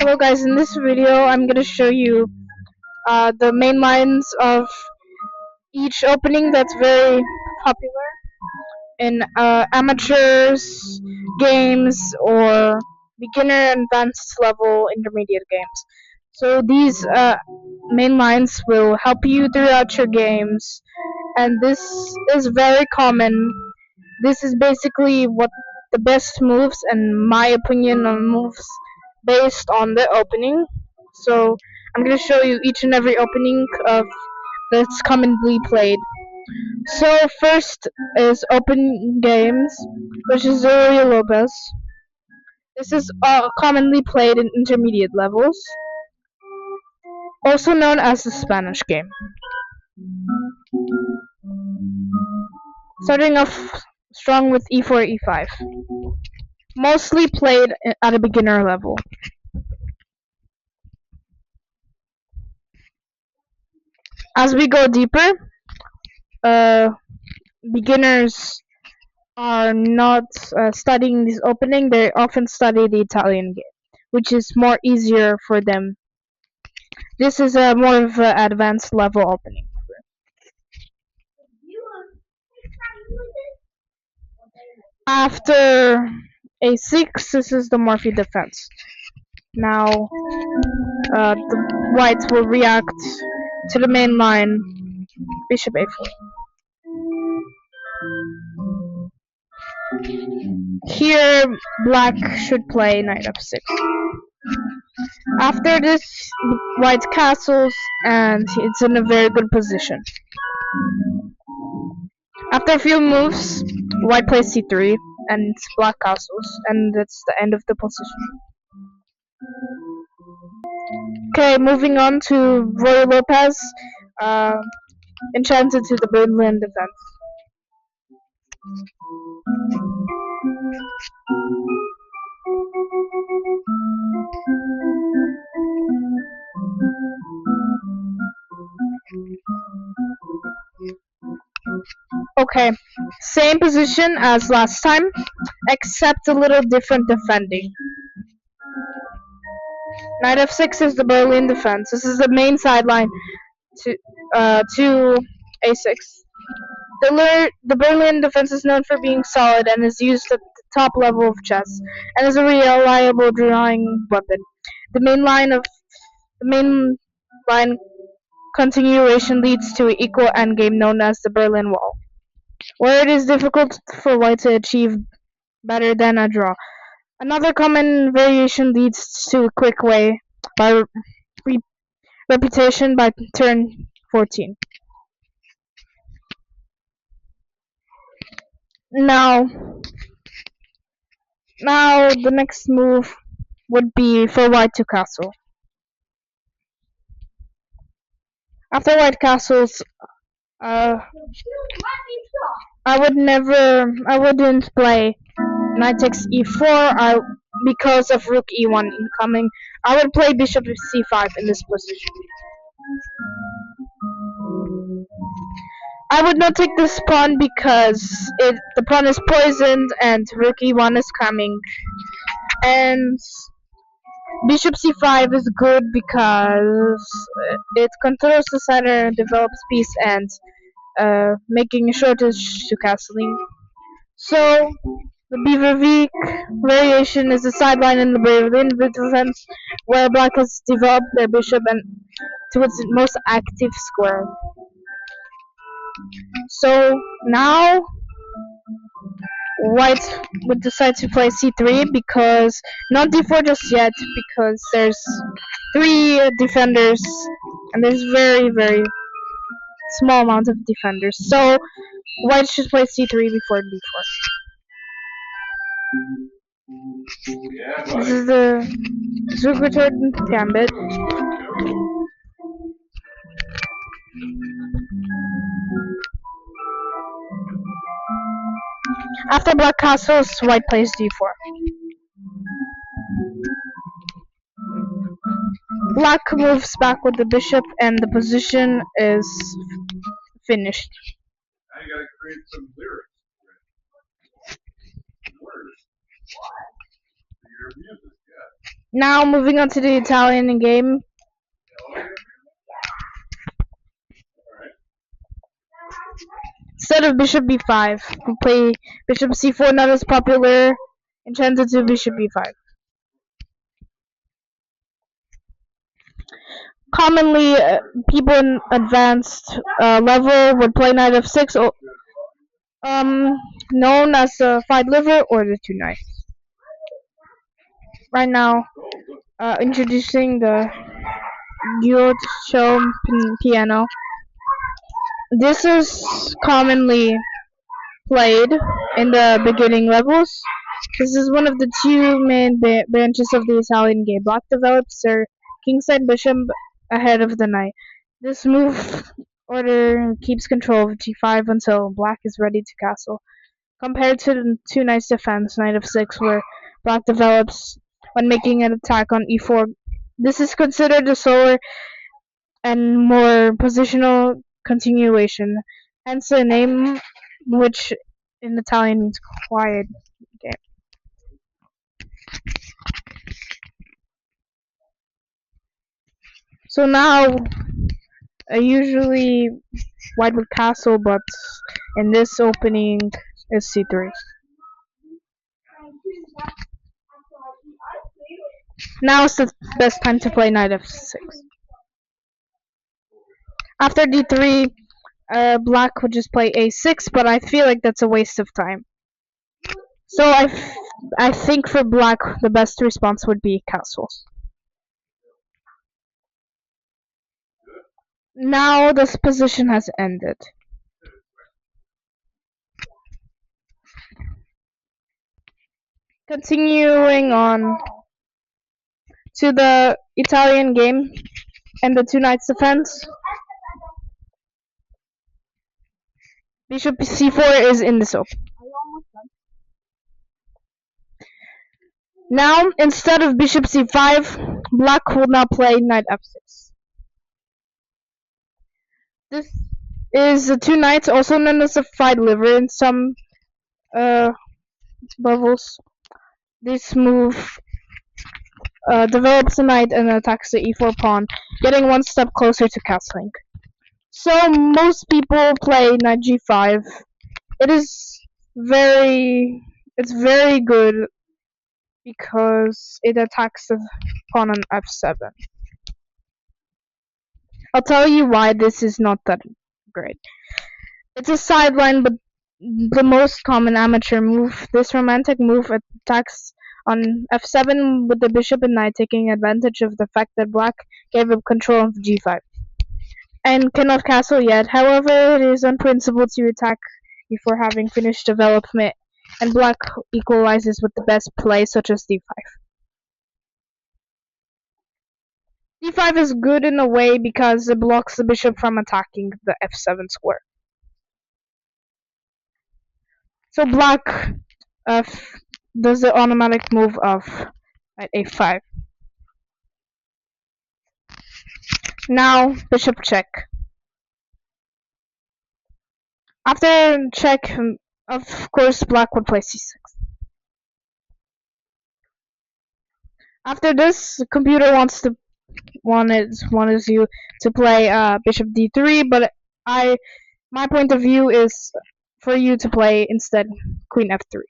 Hello guys, in this video I'm going to show you the main lines of each opening that's very popular in amateurs games or beginner advanced level intermediate games. So these main lines will help you throughout your games, and this is very common. This is basically what the best moves and my opinion on moves based on the opening. So I'm gonna show you each and every opening of that's commonly played. So first is open games, which is Zoria Lopez. This is commonly played in intermediate levels, also known as the Spanish game. Starting off strong with e4, e5. Mostly played at a beginner level. As we go deeper, beginners are not studying this opening. They often study the Italian game, which is more easier for them. This is a more of an advanced level opening. After a6, this is the Morphy defense. Now, the whites will react to the main line, bishop a4. Here, black should play knight f6. After this, white castles, and it's in a very good position. After a few moves, white plays c3, and black castles, and that's the end of the position. Okay, moving on to Roy Lopez, enchanted to the Berlin defense. Okay, same position as last time, except a little different defending. Knight f6 is the Berlin defense. This is the main sideline to a6. The Berlin defense is known for being solid and is used at the top level of chess, and is a reliable drawing weapon. The main line continuation leads to an equal endgame known as the Berlin Wall, where it is difficult for white to achieve better than a draw. Another common variation leads to a quick way by repetition by turn 14. Now the next move would be for white to castle. After white castles, I wouldn't play knight takes e4 because of rook e1 incoming. I would play bishop c5 in this position. I would not take this pawn because the pawn is poisoned and rook e1 is coming. And bishop c5 is good because it controls the center, develops peace, and making sure to castling. So the Bevervik variation is a sideline in the Berlin defense, where black has developed their bishop and to its most active square. So now white would decide to play c3 because not d4 just yet, because there's 3 defenders and there's very small amount of defenders. So white should play c3 before d4. This is the Zuberton gambit. After black castles, white plays d4. Black moves back with the bishop, and the position is finished. Now you gotta create some lyrics. Words. Why? For your music, yeah. Now moving on to the Italian game. Instead of bishop b5, we play bishop c4, not as popular, enchanted to bishop b5. Commonly, people in advanced level would play knight f6, known as the 5 liver or the 2 knights. Right now, introducing the Gyocho piano. This is commonly played in the beginning levels. This is one of the two main branches of the Italian game. Black develops their kingside bishop ahead of the knight. This move order keeps control of g5 until black is ready to castle. Compared to the two knights defense, knight f6, where black develops when making an attack on e4. This is considered a slower and more positional continuation, hence the name, which in Italian means quiet game. So now, usually white would castle, but in this opening is c3. Now is the best time to play knight f6. After d3, black would just play a6, but I feel like that's a waste of time. So I think for black the best response would be castle. Now this position has ended. Continuing on to the Italian game and the two knights defense. Bishop c4 is in this open. Now, instead of bishop c5, black will now play knight f6. This is the two knights, also known as the 5 liver in some levels. This move develops the knight and attacks the e4 pawn, getting one step closer to castling. So most people play knight g5. It's very good because it attacks the pawn on f7. I'll tell you why this is not that great. It's a sideline, but the most common amateur move. This romantic move attacks on f7 with the bishop and knight, taking advantage of the fact that black gave up control of g5 and cannot castle yet. However, it is on principle to attack before having finished development, and black equalizes with the best play such as d5. d5 is good in a way because it blocks the bishop from attacking the f7 square. So black does the automatic move of knight a5. Now bishop check. After check, of course black would play c6. After this, the computer wanted you to play bishop d3, but my point of view is for you to play instead queen f3.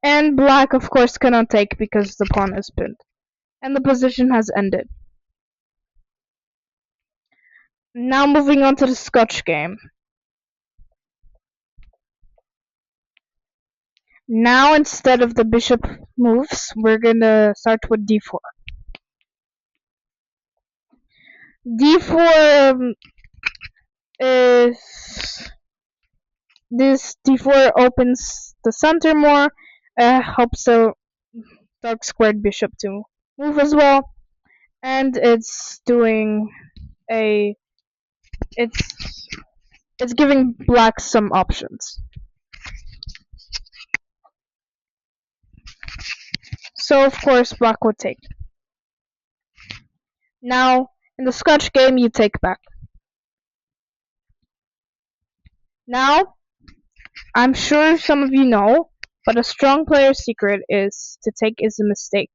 And black of course cannot take because the pawn is pinned. And the position has ended. Now moving on to the Scotch game. Now instead of the bishop moves, we're gonna start with d4. d4 is this d4 opens the center more, helps the dark squared bishop to move as well, and it's doing it's giving black some options. So of course black would take. Now in the Scotch game you take back. Now I'm sure some of you know But a strong player's secret is to take is a mistake.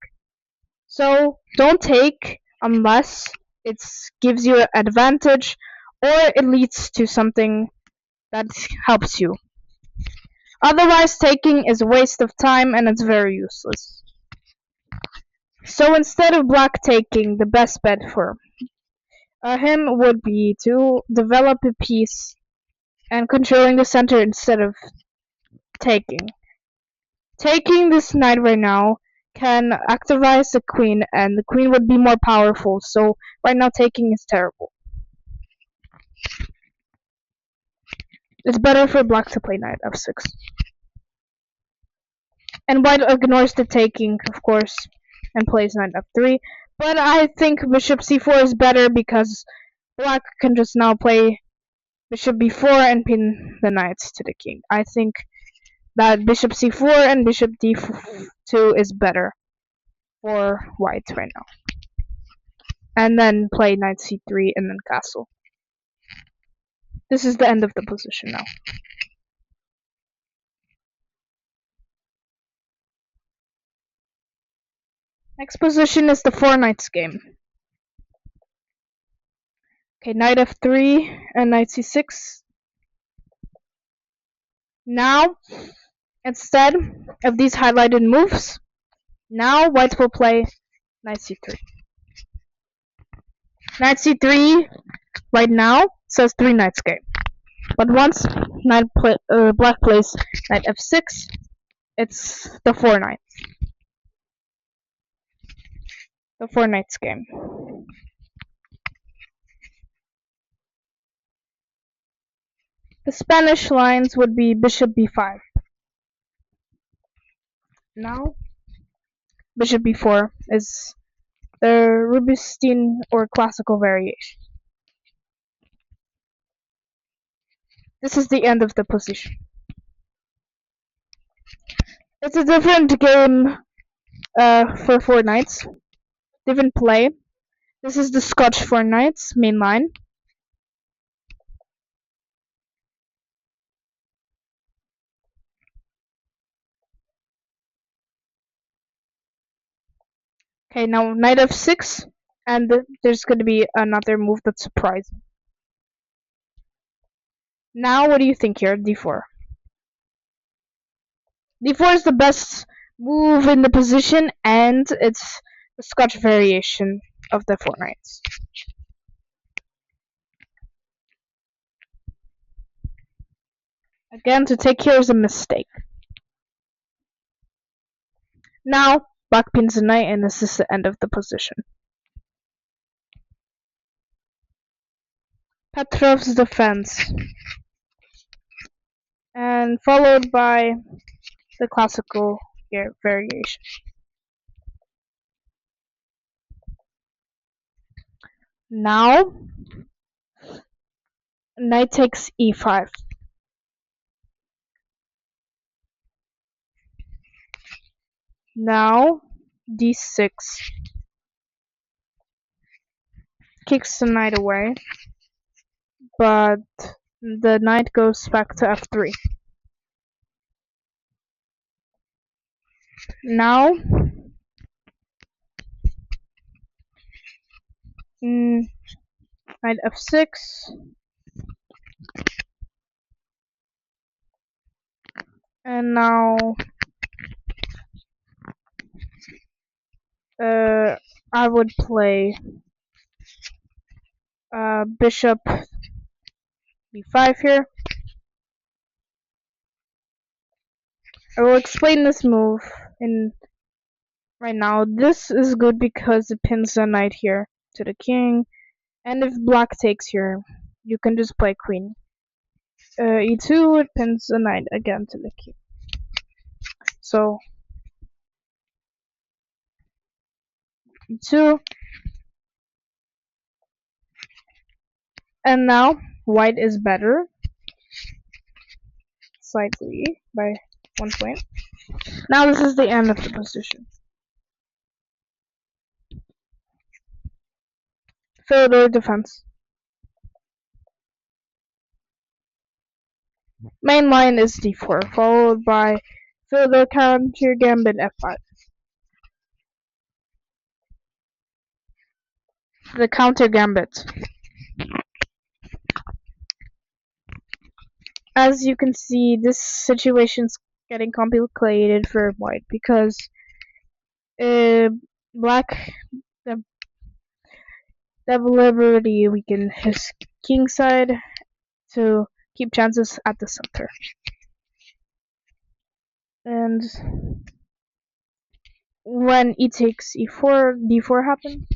So don't take unless it gives you an advantage or it leads to something that helps you. Otherwise, taking is a waste of time and it's very useless. So instead of black taking, the best bet for him would be to develop a piece and controlling the center instead of taking. Taking this knight right now can activize the queen and the queen would be more powerful, so right now taking is terrible. It's better for black to play knight f6. And white ignores the taking, of course, and plays knight f3. But I think bishop c4 is better because black can just now play bishop b4 and pin the knights to the king. I think that bishop c4 and bishop d2 is better for white right now. And then play knight c3 and then castle. This is the end of the position now. Next position is the 4 knights game. Okay, knight f3 and knight c6. Now, instead of these highlighted moves, now white will play knight c3. Knight c3 right now says 3 knights game. But once black plays knight f6, it's the 4 knights. The 4 knights game. The Spanish lines would be bishop b5. Now, bishop b4 is the Rubinstein or classical variation. This is the end of the position. It's a different game for 4 knights. Different play. This is the Scotch 4 knights main line. Okay, now knight f6, and there's going to be another move that's surprising. Now, what do you think here? d4. d4 is the best move in the position, and it's the Scotch variation of the 4 knights. Again, to take here is a mistake. Now, black pins a knight, and this is the end of the position. Petrov's defense. And followed by the classical variation. Now, knight takes e5. Now, d6. Kicks the knight away, but the knight goes back to f3. Now, knight f6. And now, I would play bishop b5 here. I will explain this move right now. This is good because it pins the knight here to the king, and if black takes here, you can just play queen. e2, it pins the knight again to the king. So e2, and now white is better slightly by 1 point. Now this is the end of the position. Fedor defense. Main line is d4, followed by fill the counter gambit f5. The counter gambit. As you can see, this situation's getting complicated for white because black deliberately weakened his king side to keep chances at the center. And when e takes e4, d4 happens.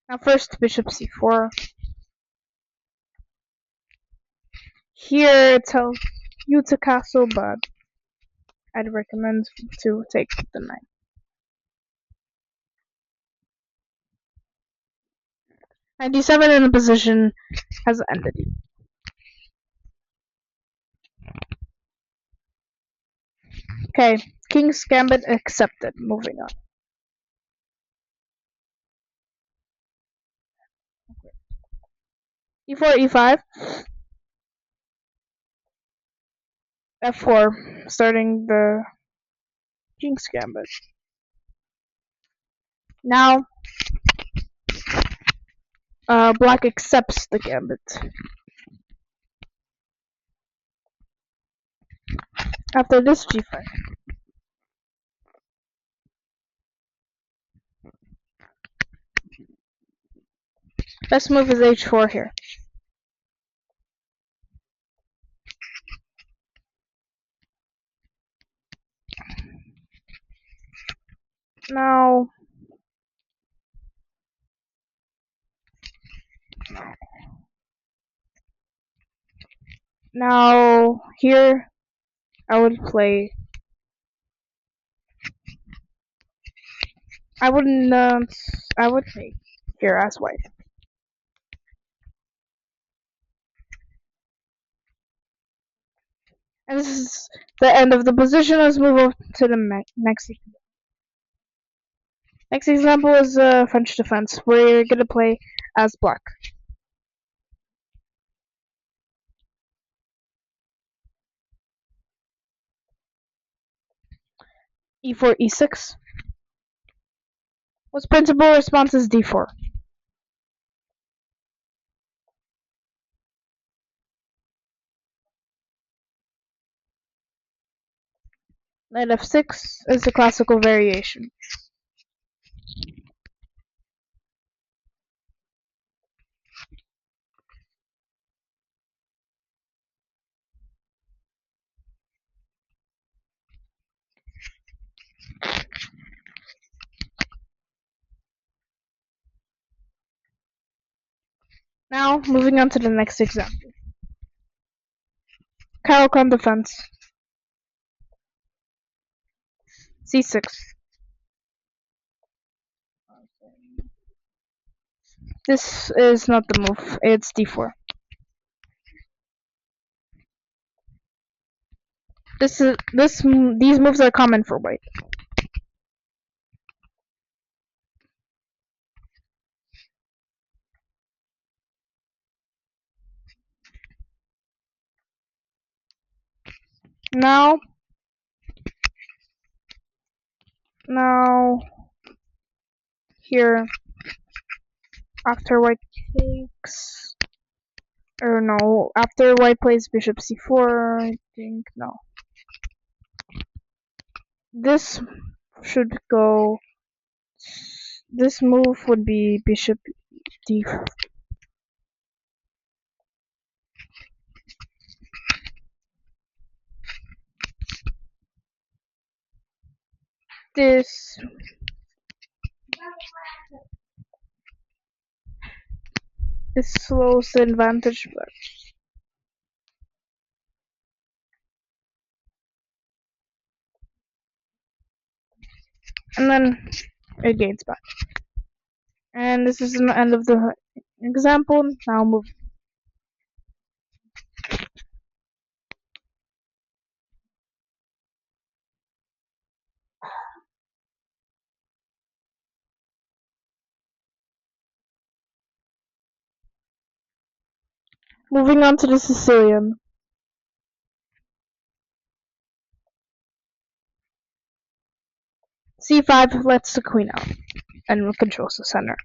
Now first bishop c4. Here it tells you to castle, but I'd recommend to take the knight. Knight d7 in the position has ended. Okay, King's Gambit accepted. Moving on. e4, e5, f4, starting the King's Gambit. Now, black accepts the gambit. After this, g5. Best move is h4 here. Now here I would play. I would take here as white. And this is the end of the position. Let's move on to the next example. Next example is French defense, where you're gonna play as black. e4, e6. What's principal response is d4. Knight f6 is the classical variation. Now, moving on to the next example. Caro-Kann defense. c6. This is not the move, it's d4. These moves are common for white. Now here after white takes, or no, after white plays bishop c4, I think, no. This should go, this move would be bishop d4. This slows the advantage, but and then it gains back. And this is the end of the example. Now move. Moving on to the Sicilian. c5 lets the queen out and controls the center.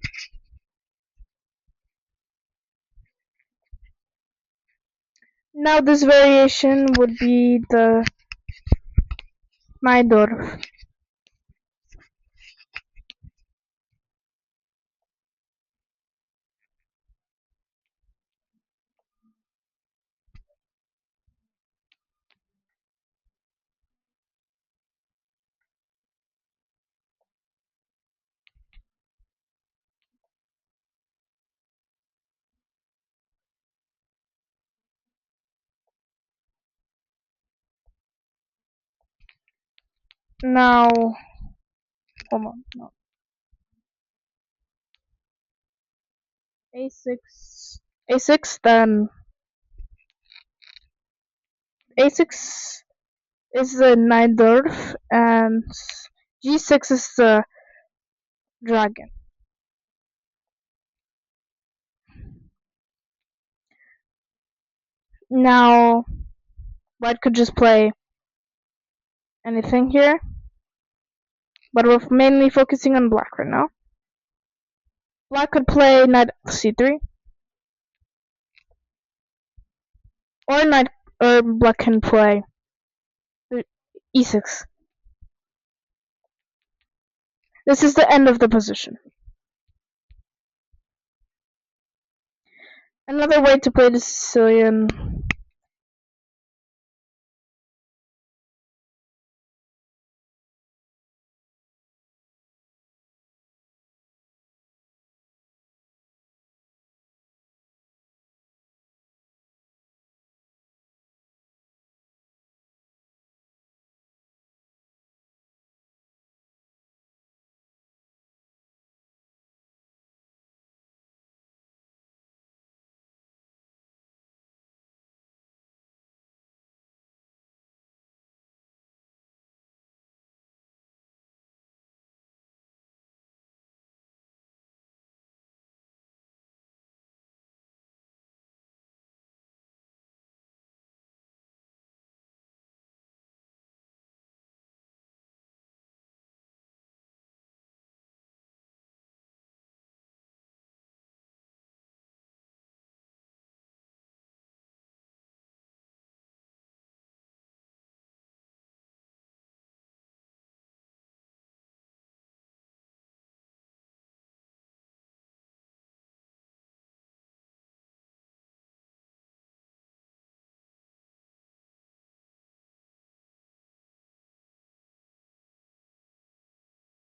Now this variation would be the Najdorf. Now, hold on, no. A6, then A6 is the Najdorf, and G6 is the dragon. Now, white could just play anything here, but we're mainly focusing on black right now. Black could play knight c3, or black can play e6. This is the end of the position. Another way to play the Sicilian